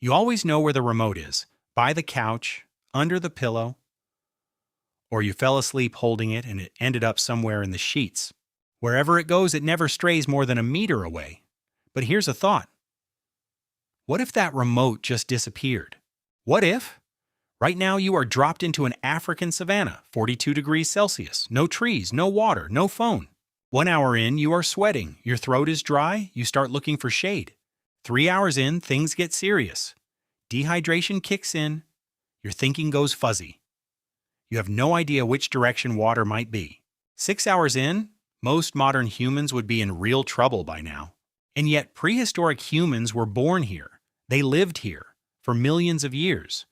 You always know where the remote is, by the couch, under the pillow, or you fell asleep holding it and it ended up somewhere in the sheets. Wherever it goes, it never strays more than a meter away. But here's a thought. What if that remote just disappeared? What if? Right now you are dropped into an African savanna, 42 degrees Celsius, no trees, no water, no phone. 1 hour in, you are sweating, your throat is dry, you start looking for shade. 3 hours in, things get serious. Dehydration kicks in, your thinking goes fuzzy. You have no idea which direction water might be. 6 hours in, most modern humans would be in real trouble by now. And yet prehistoric humans were born here. They lived here for millions of years.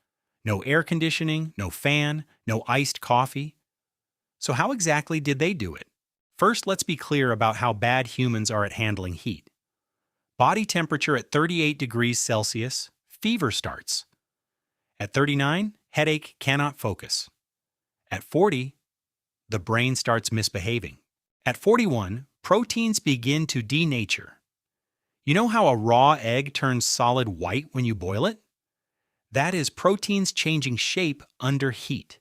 No air conditioning, no fan, no iced coffee. So how exactly did they do it? First, let's be clear about how bad humans are at handling heat. Body temperature at 38 degrees Celsius, fever starts. At 39, headache, cannot focus. At 40, the brain starts misbehaving. At 41, proteins begin to denature. You know how a raw egg turns solid white when you boil it? That is proteins changing shape under heat.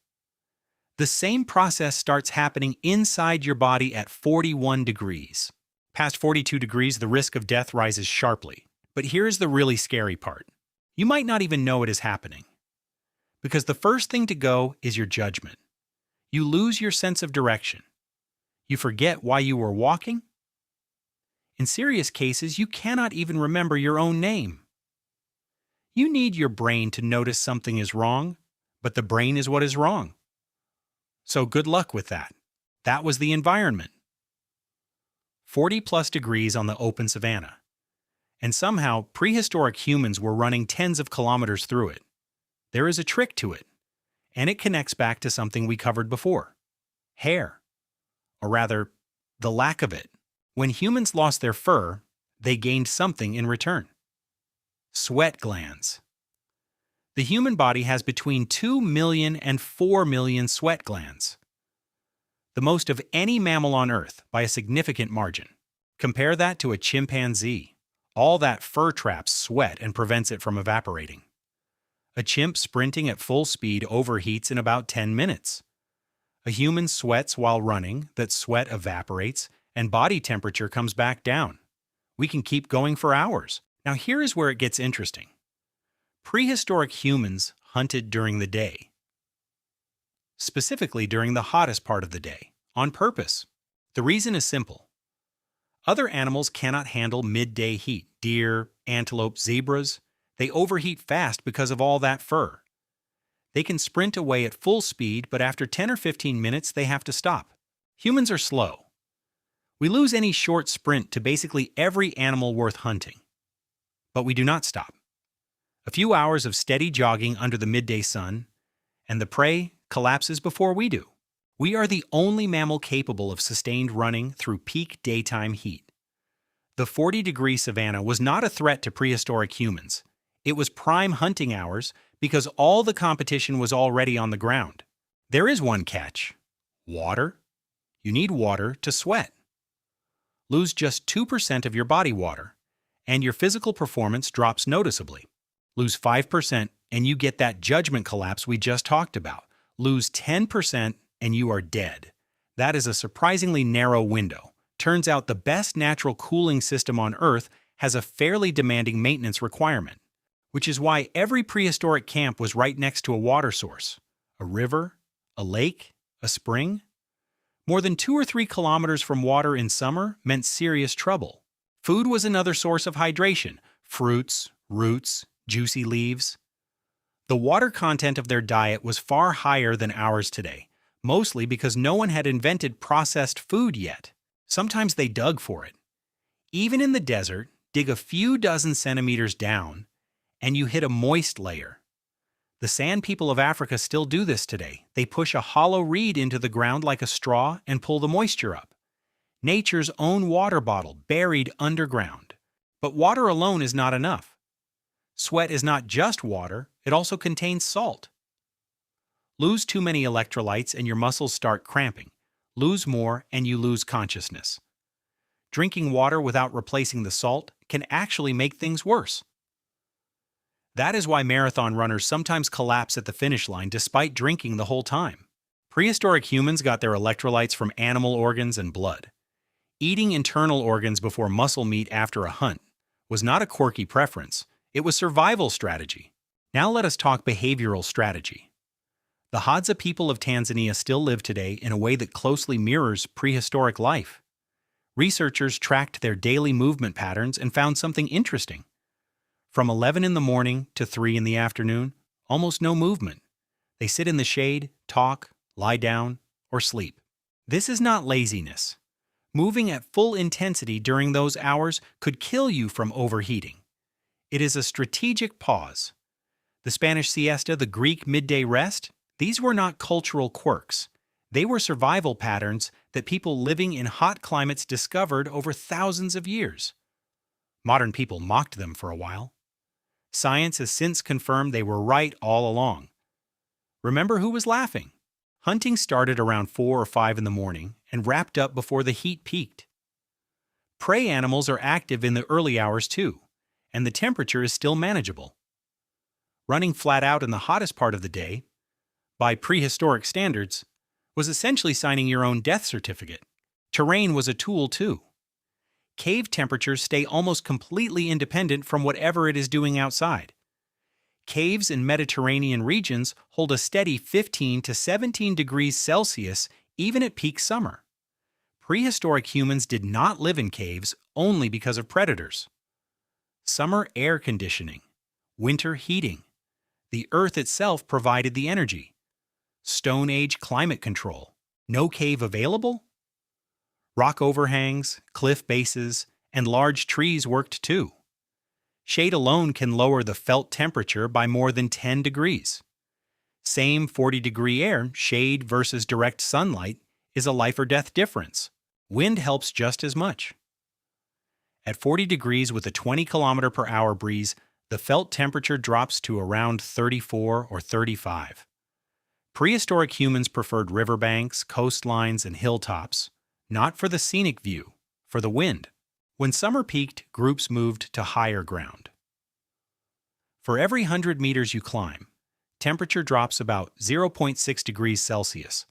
The same process starts happening inside your body at 41 degrees. Past 42 degrees, the risk of death rises sharply. But here's the really scary part. You might not even know it is happening. Because the first thing to go is your judgment. You lose your sense of direction. You forget why you were walking. In serious cases, you cannot even remember your own name. You need your brain to notice something is wrong, but the brain is what is wrong. So good luck with that. That was the environment. 40+ degrees on the open savanna. And somehow, prehistoric humans were running tens of kilometers through it. There is a trick to it, and it connects back to something we covered before. Hair. Or rather, the lack of it. When humans lost their fur, they gained something in return. Sweat glands. The human body has between 2 million and 4 million sweat glands. The most of any mammal on Earth by a significant margin. Compare that to a chimpanzee. All that fur traps sweat and prevents it from evaporating. A chimp sprinting at full speed overheats in about 10 minutes. A human sweats while running, that sweat evaporates, and body temperature comes back down. We can keep going for hours. Now here is where it gets interesting. Prehistoric humans hunted during the day. Specifically during the hottest part of the day, on purpose. The reason is simple. Other animals cannot handle midday heat. Deer, antelope, zebras, they overheat fast because of all that fur. They can sprint away at full speed, but after 10 or 15 minutes they have to stop. Humans are slow. We lose any short sprint to basically every animal worth hunting. But we do not stop. A few hours of steady jogging under the midday sun, and the prey collapses before we do. We are the only mammal capable of sustained running through peak daytime heat. The 40-degree savanna was not a threat to prehistoric humans. It was prime hunting hours because all the competition was already on the ground. There is one catch. Water. You need water to sweat. Lose just 2% of your body water, and your physical performance drops noticeably. Lose 5%, and you get that judgment collapse we just talked about. Lose 10%, and you are dead. That is a surprisingly narrow window. Turns out the best natural cooling system on Earth has a fairly demanding maintenance requirement, which is why every prehistoric camp was right next to a water source. A river, a lake, a spring. More than 2 or 3 kilometers from water in summer meant serious trouble. Food was another source of hydration. Fruits, roots, juicy leaves. The water content of their diet was far higher than ours today, mostly because no one had invented processed food yet. Sometimes they dug for it. Even in the desert, dig a few dozen centimeters down, and you hit a moist layer. The sand people of Africa still do this today. They push a hollow reed into the ground like a straw and pull the moisture up. Nature's own water bottle buried underground. But water alone is not enough. Sweat is not just water, it also contains salt. Lose too many electrolytes and your muscles start cramping. Lose more and you lose consciousness. Drinking water without replacing the salt can actually make things worse. That is why marathon runners sometimes collapse at the finish line despite drinking the whole time. Prehistoric humans got their electrolytes from animal organs and blood. Eating internal organs before muscle meat after a hunt was not a quirky preference, it was survival strategy. Now let us talk behavioral strategy. The Hadza people of Tanzania still live today in a way that closely mirrors prehistoric life. Researchers tracked their daily movement patterns and found something interesting. From 11 in the morning to 3 in the afternoon, almost no movement. They sit in the shade, talk, lie down, or sleep. This is not laziness. Moving at full intensity during those hours could kill you from overheating. It is a strategic pause. The Spanish siesta, the Greek midday rest, these were not cultural quirks. They were survival patterns that people living in hot climates discovered over thousands of years. Modern people mocked them for a while. Science has since confirmed they were right all along. Remember who was laughing? Hunting started around 4 or 5 in the morning and wrapped up before the heat peaked. Prey animals are active in the early hours too, and the temperature is still manageable. Running flat out in the hottest part of the day, by prehistoric standards, was essentially signing your own death certificate. Terrain was a tool too. Cave temperatures stay almost completely independent from whatever it is doing outside. Caves in Mediterranean regions hold a steady 15 to 17 degrees Celsius even at peak summer. Prehistoric humans did not live in caves only because of predators. Summer air conditioning, winter heating. The earth itself provided the energy. Stone Age climate control. No cave available? Rock overhangs, cliff bases, and large trees worked too. Shade alone can lower the felt temperature by more than 10 degrees. Same 40-degree air, shade versus direct sunlight, is a life or death difference. Wind helps just as much. At 40 degrees with a 20-kilometer-per-hour breeze, the felt temperature drops to around 34 or 35. Prehistoric humans preferred riverbanks, coastlines, and hilltops, not for the scenic view, for the wind. When summer peaked, groups moved to higher ground. For every 100 meters you climb, temperature drops about 0.6 degrees Celsius.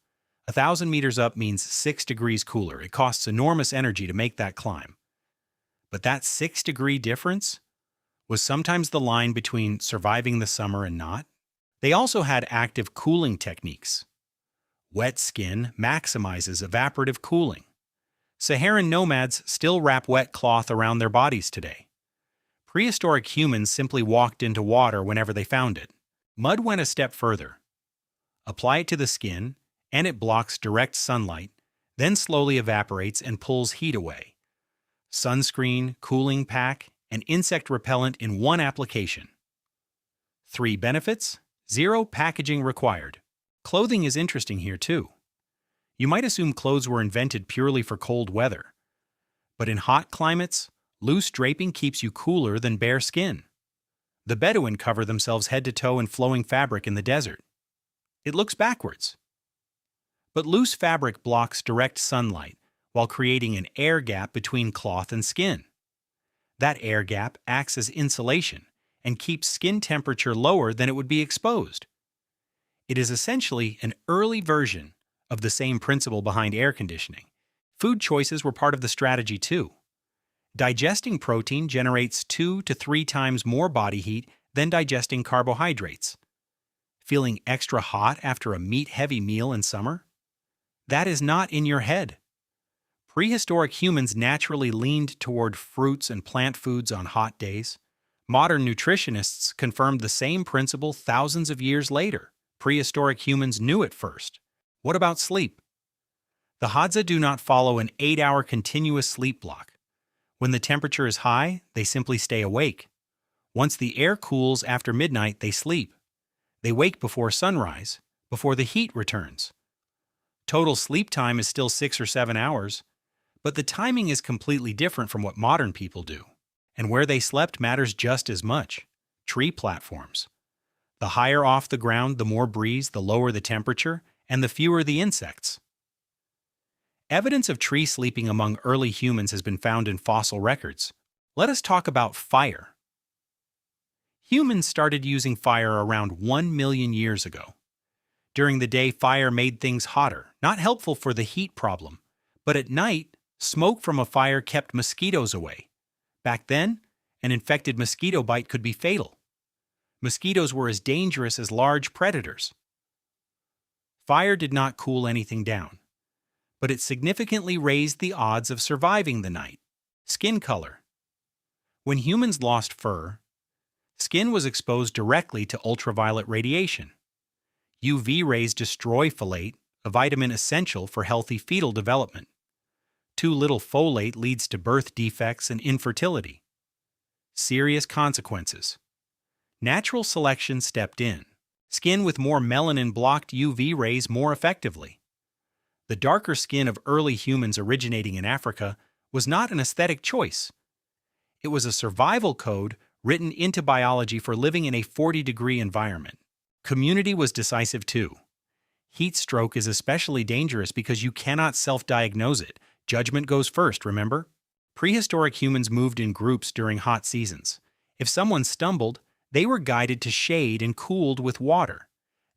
1,000 meters up means 6 degrees cooler. It costs enormous energy to make that climb. But that 6-degree difference was sometimes the line between surviving the summer and not. They also had active cooling techniques. Wet skin maximizes evaporative cooling. Saharan nomads still wrap wet cloth around their bodies today. Prehistoric humans simply walked into water whenever they found it. Mud went a step further. Apply it to the skin, and it blocks direct sunlight, then slowly evaporates and pulls heat away. Sunscreen, cooling pack, and insect repellent in one application. 3 benefits: 0 packaging required. Clothing is interesting here too. You might assume clothes were invented purely for cold weather. But in hot climates, loose draping keeps you cooler than bare skin. The Bedouin cover themselves head to toe in flowing fabric in the desert. It looks backwards. But loose fabric blocks direct sunlight while creating an air gap between cloth and skin. That air gap acts as insulation and keeps skin temperature lower than it would be exposed. It is essentially an early version of the same principle behind air conditioning. Food choices were part of the strategy too. Digesting protein generates 2 to 3 times more body heat than digesting carbohydrates. Feeling extra hot after a meat-heavy meal in summer? That is not in your head. Prehistoric humans naturally leaned toward fruits and plant foods on hot days. Modern nutritionists confirmed the same principle thousands of years later. Prehistoric humans knew it first. What about sleep? The Hadza do not follow an 8-hour continuous sleep block. When the temperature is high, they simply stay awake. Once the air cools after midnight, they sleep. They wake before sunrise, before the heat returns. Total sleep time is still 6 or 7 hours, but the timing is completely different from what modern people do. And where they slept matters just as much. Tree platforms. The higher off the ground, the more breeze, the lower the temperature, and the fewer the insects. Evidence of tree sleeping among early humans has been found in fossil records. Let us talk about fire. Humans started using fire around 1 million years ago. During the day, fire made things hotter, not helpful for the heat problem. But at night, smoke from a fire kept mosquitoes away. Back then, an infected mosquito bite could be fatal. Mosquitoes were as dangerous as large predators. Fire did not cool anything down, but it significantly raised the odds of surviving the night. Skin color. When humans lost fur, skin was exposed directly to ultraviolet radiation. UV rays destroy folate, a vitamin essential for healthy fetal development. Too little folate leads to birth defects and infertility. Serious consequences. Natural selection stepped in. Skin with more melanin blocked UV rays more effectively. The darker skin of early humans originating in Africa was not an aesthetic choice. It was a survival code written into biology for living in a 40-degree environment. Community was decisive too. Heat stroke is especially dangerous because you cannot self-diagnose it. Judgment goes first, remember? Prehistoric humans moved in groups during hot seasons. If someone stumbled, they were guided to shade and cooled with water.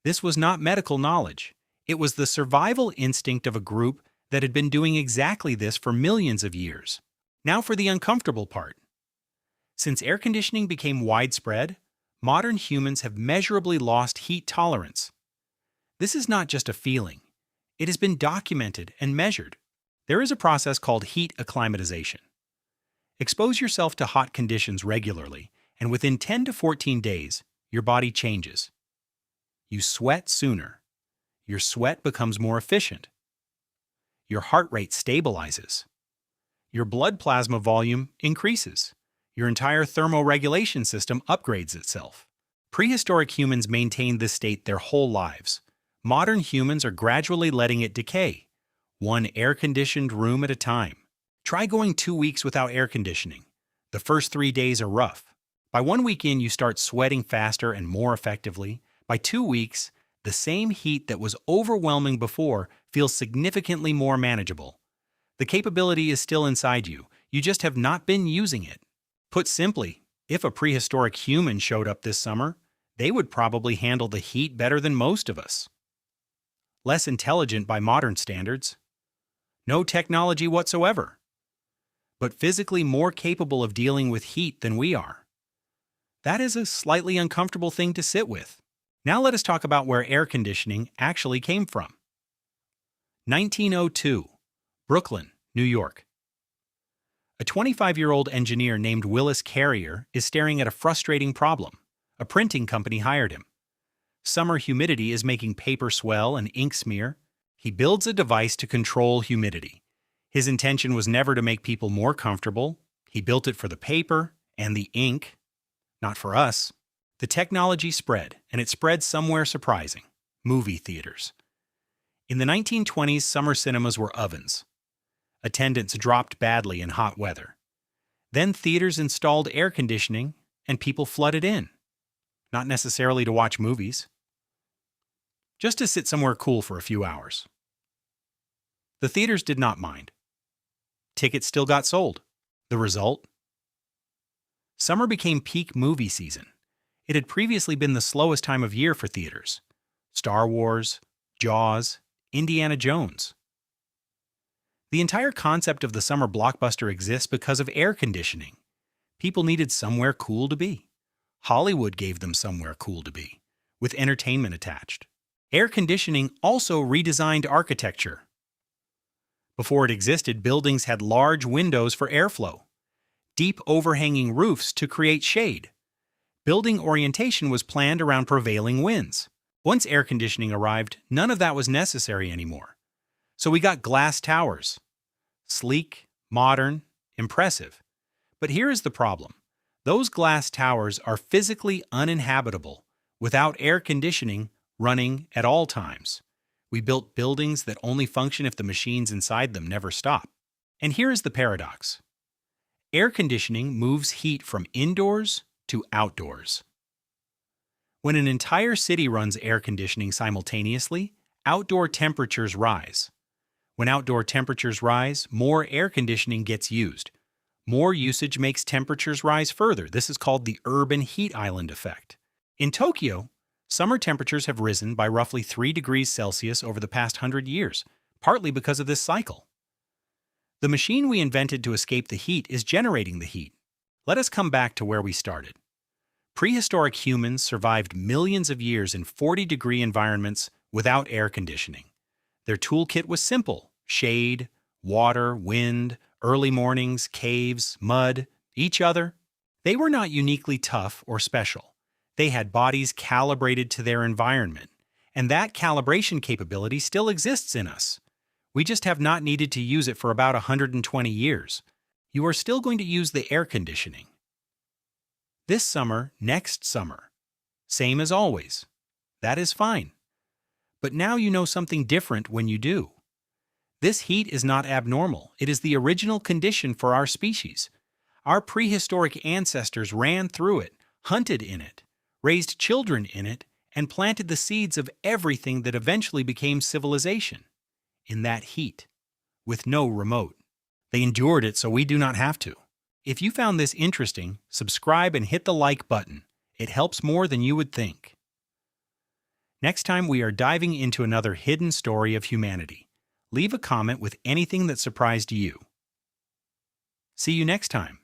This was not medical knowledge. It was the survival instinct of a group that had been doing exactly this for millions of years. Now for the uncomfortable part. Since air conditioning became widespread, modern humans have measurably lost heat tolerance. This is not just a feeling. It has been documented and measured. There is a process called heat acclimatization. Expose yourself to hot conditions regularly, and within 10 to 14 days, your body changes. You sweat sooner. Your sweat becomes more efficient. Your heart rate stabilizes. Your blood plasma volume increases. Your entire thermoregulation system upgrades itself. Prehistoric humans maintained this state their whole lives. Modern humans are gradually letting it decay, one air-conditioned room at a time. Try going 2 weeks without air conditioning. The first 3 days are rough. By 1 week in, you start sweating faster and more effectively. By 2 weeks, the same heat that was overwhelming before feels significantly more manageable. The capability is still inside you. You just have not been using it. Put simply, if a prehistoric human showed up this summer, they would probably handle the heat better than most of us. Less intelligent by modern standards. No technology whatsoever. But physically more capable of dealing with heat than we are. That is a slightly uncomfortable thing to sit with. Now let us talk about where air conditioning actually came from. 1902, Brooklyn, New York. A 25-year-old engineer named Willis Carrier is staring at a frustrating problem. A printing company hired him. Summer humidity is making paper swell and ink smear. He builds a device to control humidity. His intention was never to make people more comfortable. He built it for the paper and the ink, not for us. The technology spread, and it spread somewhere surprising: movie theaters. In the 1920s, summer cinemas were ovens. Attendance dropped badly in hot weather. Then theaters installed air conditioning, and people flooded in. Not necessarily to watch movies, just to sit somewhere cool for a few hours. The theaters did not mind. Tickets still got sold. The result? Summer became peak movie season. It had previously been the slowest time of year for theaters. Star Wars, Jaws, Indiana Jones. The entire concept of the summer blockbuster exists because of air conditioning. People needed somewhere cool to be. Hollywood gave them somewhere cool to be, with entertainment attached. Air conditioning also redesigned architecture. Before it existed, buildings had large windows for airflow, deep overhanging roofs to create shade. Building orientation was planned around prevailing winds. Once air conditioning arrived, none of that was necessary anymore. So we got glass towers. Sleek, modern, impressive. But here is the problem. Those glass towers are physically uninhabitable without air conditioning running at all times. We built buildings that only function if the machines inside them never stop. And here is the paradox. Air conditioning moves heat from indoors to outdoors. When an entire city runs air conditioning simultaneously, outdoor temperatures rise. When outdoor temperatures rise, more air conditioning gets used. More usage makes temperatures rise further. This is called the urban heat island effect. In Tokyo, summer temperatures have risen by roughly 3 degrees Celsius over the past 100 years, partly because of this cycle. The machine we invented to escape the heat is generating the heat. Let us come back to where we started. Prehistoric humans survived millions of years in 40-degree environments without air conditioning. Their toolkit was simple: shade, water, wind, early mornings, caves, mud, each other. They were not uniquely tough or special. They had bodies calibrated to their environment, and that calibration capability still exists in us. We just have not needed to use it for about 120 years. You are still going to use the air conditioning. This summer, next summer. Same as always. That is fine. But now you know something different when you do. This heat is not abnormal. It is the original condition for our species. Our prehistoric ancestors ran through it, hunted in it, raised children in it, and planted the seeds of everything that eventually became civilization. In that heat, with no remote. They endured it so we do not have to. If you found this interesting, subscribe and hit the like button. It helps more than you would think. Next time we are diving into another hidden story of humanity. Leave a comment with anything that surprised you. See you next time.